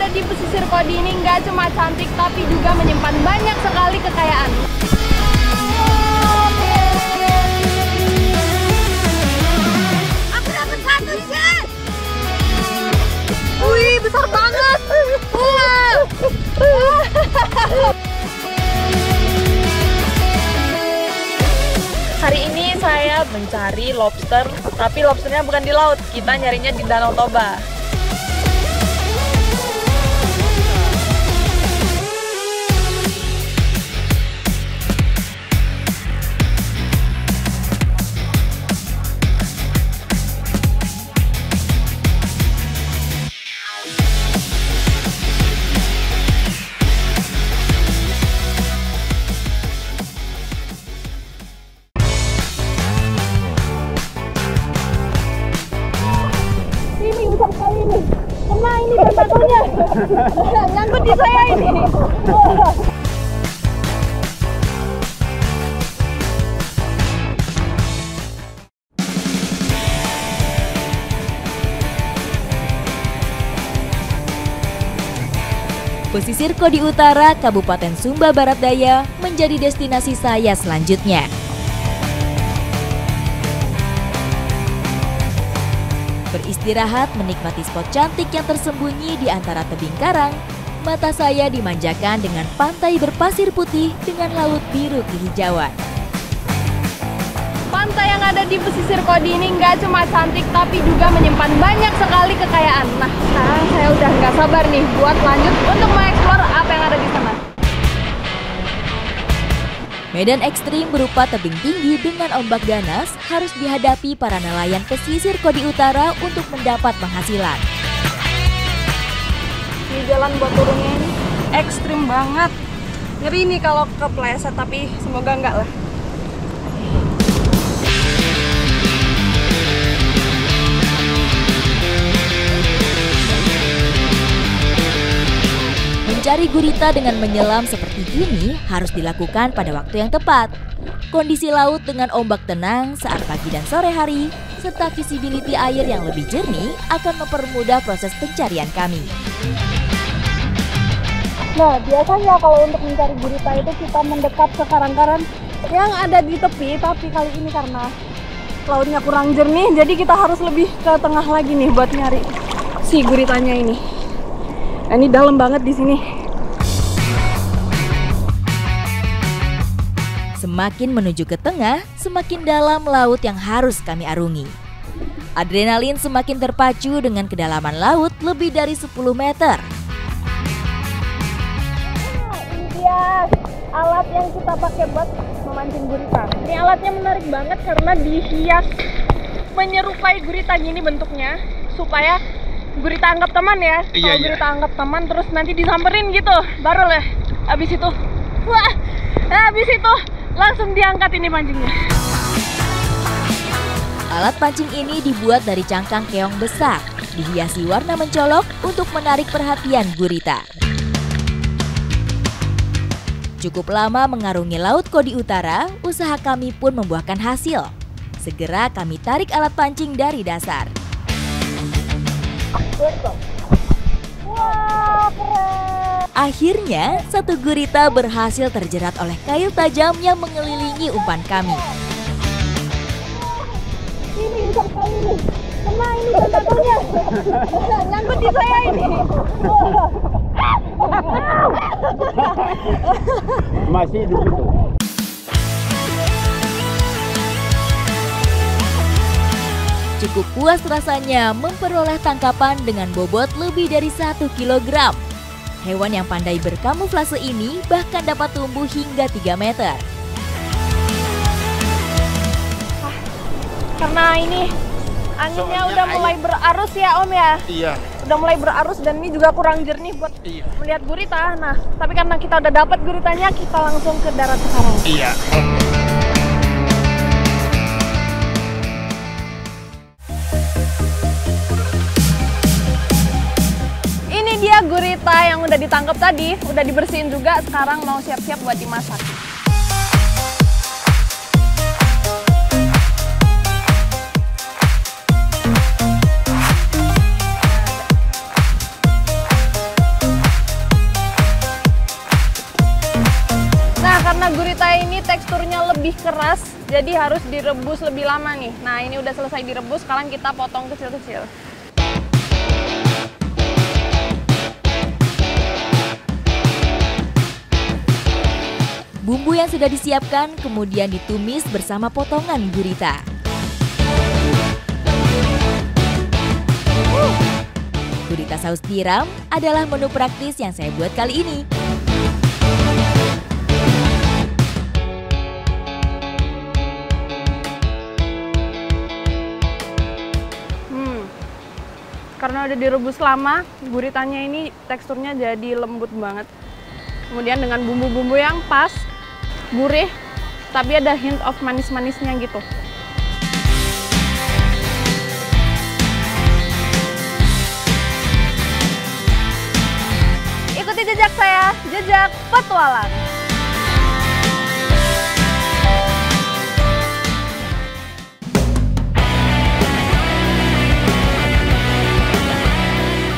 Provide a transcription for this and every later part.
di pesisir Kodi ini nggak cuma cantik, tapi juga menyimpan banyak sekali kekayaan. Aku dapat satu set. Wih, besar banget. Hari ini saya mencari lobster, tapi lobsternya bukan di laut, kita nyarinya di Danau Toba. Kena ini tentakelnya, nyangkut di saya ini. Pesisir Kodi Utara, Kabupaten Sumba Barat Daya menjadi destinasi saya selanjutnya. Beristirahat menikmati spot cantik yang tersembunyi di antara tebing karang, mata saya dimanjakan dengan pantai berpasir putih dengan laut biru kehijauan. Pantai yang ada di pesisir Kodi ini nggak cuma cantik, tapi juga menyimpan banyak sekali kekayaan. Nah, sekarang saya udah nggak sabar nih buat lanjut untuk mengeksplor apa yang ada di sana. Medan ekstrim berupa tebing tinggi dengan ombak ganas harus dihadapi para nelayan pesisir Kodi Utara untuk mendapat penghasilan. Ini jalan buat turunnya ini ekstrim banget. Ngeri nih kalau kepleset, tapi semoga enggak lah. Mencari gurita dengan menyelam seperti ini harus dilakukan pada waktu yang tepat. Kondisi laut dengan ombak tenang saat pagi dan sore hari, serta visibility air yang lebih jernih akan mempermudah proses pencarian kami. Nah, biasanya kalau untuk mencari gurita itu kita mendekat ke karang-karang yang ada di tepi, tapi kali ini karena lautnya kurang jernih, jadi kita harus lebih ke tengah lagi nih buat nyari si guritanya ini. Nah, ini dalam banget di sini. Semakin menuju ke tengah, semakin dalam laut yang harus kami arungi. Adrenalin semakin terpacu dengan kedalaman laut lebih dari 10 meter. Ini dia alat yang kita pakai buat memancing gurita. Ini alatnya menarik banget karena dihias menyerupai gurita gini bentuknya, supaya gurita anggap teman ya. Kalau gurita anggap teman terus nanti disamperin gitu, baru lah abis itu wah, habis itu langsung diangkat ini pancingnya. Alat pancing ini dibuat dari cangkang keong besar, dihiasi warna mencolok untuk menarik perhatian gurita. Cukup lama mengarungi Laut Kodi Utara, usaha kami pun membuahkan hasil. Segera kami tarik alat pancing dari dasar. Wah, keren. Akhirnya, satu gurita berhasil terjerat oleh kail tajam yang mengelilingi umpan kami. Ini besar sekali nih. Kena ini tentakelnya, nyangkut di saya ini. Masih hidup itu. Cukup puas rasanya memperoleh tangkapan dengan bobot lebih dari 1 kilogram. Hewan yang pandai berkamuflase ini bahkan dapat tumbuh hingga 3 meter. Karena ini anginnya udah mulai berarus ya Om ya? Iya. Udah mulai berarus dan ini juga kurang jernih buat melihat gurita. Nah, tapi karena kita udah dapat guritanya, kita langsung ke darat sekarang. Iya. Ini dia gurita yang udah ditangkap tadi, udah dibersihin juga, sekarang mau siap-siap buat dimasak. keras, jadi harus direbus lebih lama nih. Nah, ini udah selesai direbus, sekarang kita potong kecil-kecil. Bumbu yang sudah disiapkan kemudian ditumis bersama potongan gurita. Gurita saus tiram adalah menu praktis yang saya buat kali ini. Karena udah direbus lama, guritanya ini teksturnya jadi lembut banget. Kemudian dengan bumbu-bumbu yang pas, gurih, tapi ada hint of manis-manisnya gitu. Ikuti jejak saya, jejak petualang.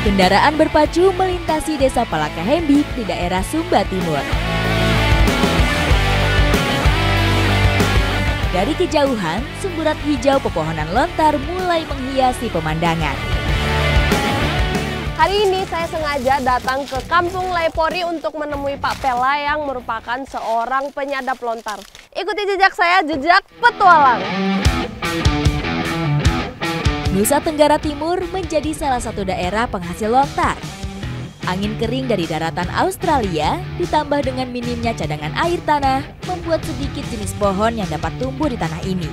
Kendaraan berpacu melintasi desa Palakahembik di daerah Sumba Timur. Dari kejauhan, semburat hijau pepohonan lontar mulai menghiasi pemandangan. Hari ini saya sengaja datang ke Kampung Laipori untuk menemui Pak Pela yang merupakan seorang penyadap lontar. Ikuti jejak saya, jejak petualang. Nusa Tenggara Timur menjadi salah satu daerah penghasil lontar. Angin kering dari daratan Australia ditambah dengan minimnya cadangan air tanah membuat sedikit jenis pohon yang dapat tumbuh di tanah ini.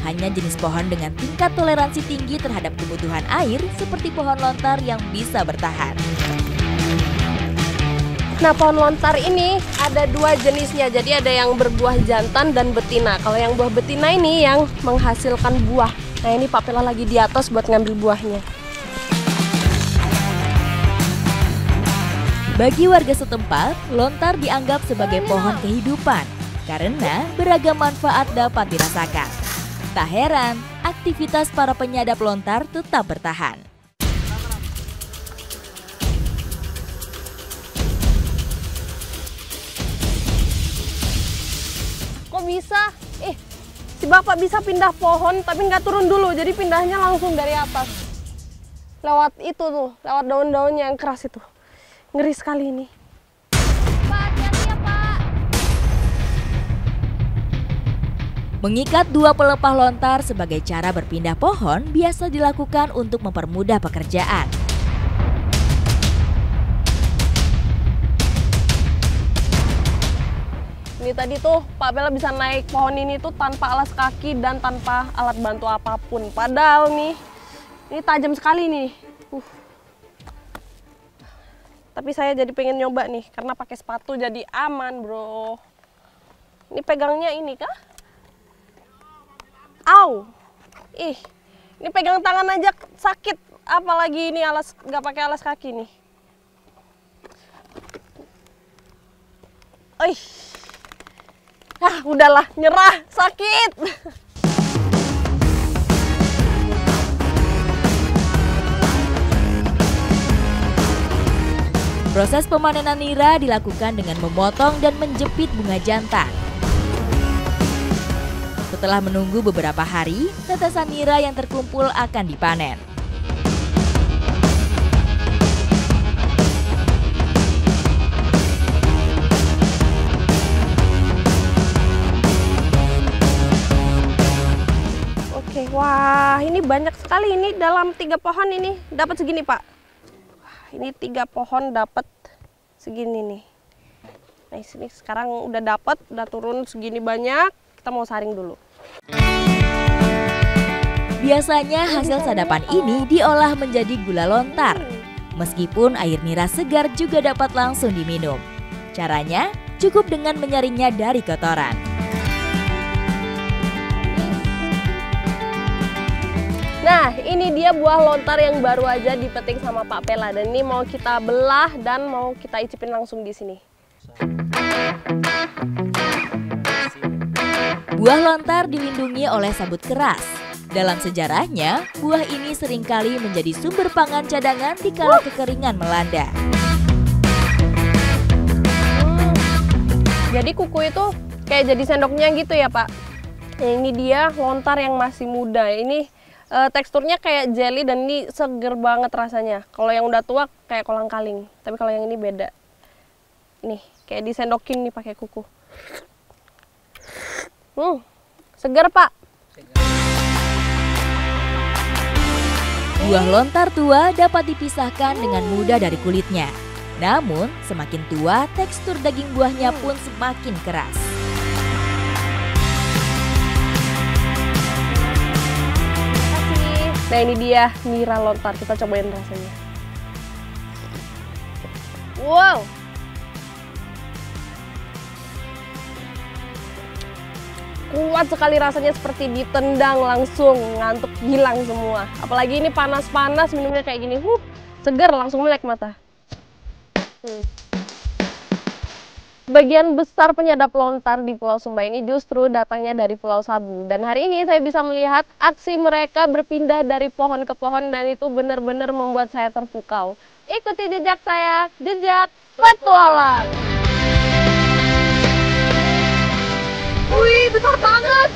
Hanya jenis pohon dengan tingkat toleransi tinggi terhadap kebutuhan air seperti pohon lontar yang bisa bertahan. Nah, pohon lontar ini ada dua jenisnya, jadi ada yang berbuah jantan dan betina. Kalau yang buah betina ini yang menghasilkan buah. Nah, ini Pak Pela lagi di atas buat ngambil buahnya. Bagi warga setempat, lontar dianggap sebagai pohon kehidupan karena beragam manfaat dapat dirasakan. Tak heran, aktivitas para penyadap lontar tetap bertahan. Kok bisa? Si bapak bisa pindah pohon tapi nggak turun dulu, jadi pindahnya langsung dari atas. Lewat itu tuh, lewat daun-daunnya yang keras itu. Ngeri sekali ini. Pak, hati-hati ya, Pak. Mengikat dua pelepah lontar sebagai cara berpindah pohon biasa dilakukan untuk mempermudah pekerjaan. Ini tadi tuh Pak Pela bisa naik pohon ini tuh tanpa alas kaki dan tanpa alat bantu apapun. Padahal nih, ini tajam sekali nih. Tapi saya jadi pengen nyoba nih, karena pakai sepatu jadi aman, bro. Ini pegangnya ini kah? Au! Ini pegang tangan aja sakit. Apalagi ini nggak pakai alas kaki nih. Udahlah, nyerah, sakit. Proses pemanenan nira dilakukan dengan memotong dan menjepit bunga jantan. Setelah menunggu beberapa hari, tetesan nira yang terkumpul akan dipanen. Wah, ini banyak sekali. Ini dalam 3 pohon ini dapat segini, Pak. Wah, ini 3 pohon dapat segini nih. Nah, sini sekarang udah dapat, udah turun segini banyak. Kita mau saring dulu. Biasanya hasil sadapan ini diolah menjadi gula lontar. Meskipun air nira segar juga dapat langsung diminum. Caranya cukup dengan menyaringnya dari kotoran. Nah, ini dia buah lontar yang baru aja dipetik sama Pak Pela. Dan ini mau kita belah dan mau kita icipin langsung di sini. Buah lontar dilindungi oleh sabut keras. Dalam sejarahnya, buah ini seringkali menjadi sumber pangan cadangan di kala kekeringan melanda. Jadi kuku itu kayak jadi sendoknya gitu ya Pak. Ini dia lontar yang masih muda. Ini teksturnya kayak jelly dan ini seger banget rasanya. Kalau yang udah tua kayak kolang-kaling, tapi kalau yang ini beda. Nih, kayak disendokin nih pakai kuku. Seger Pak. Buah lontar tua dapat dipisahkan dengan mudah dari kulitnya. Namun, semakin tua, tekstur daging buahnya pun semakin keras. Nah ini dia nira lontar, kita cobain rasanya. Wow. Kuat sekali rasanya, seperti ditendang langsung, ngantuk hilang semua. Apalagi ini panas-panas minumnya kayak gini, segar langsung melek mata. Sebagian besar penyedap lontar di Pulau Sumba ini justru datangnya dari Pulau Sabu. Dan hari ini saya bisa melihat aksi mereka berpindah dari pohon ke pohon dan itu benar-benar membuat saya terpukau. Ikuti jejak saya, jejak petualang. Wih, besar banget.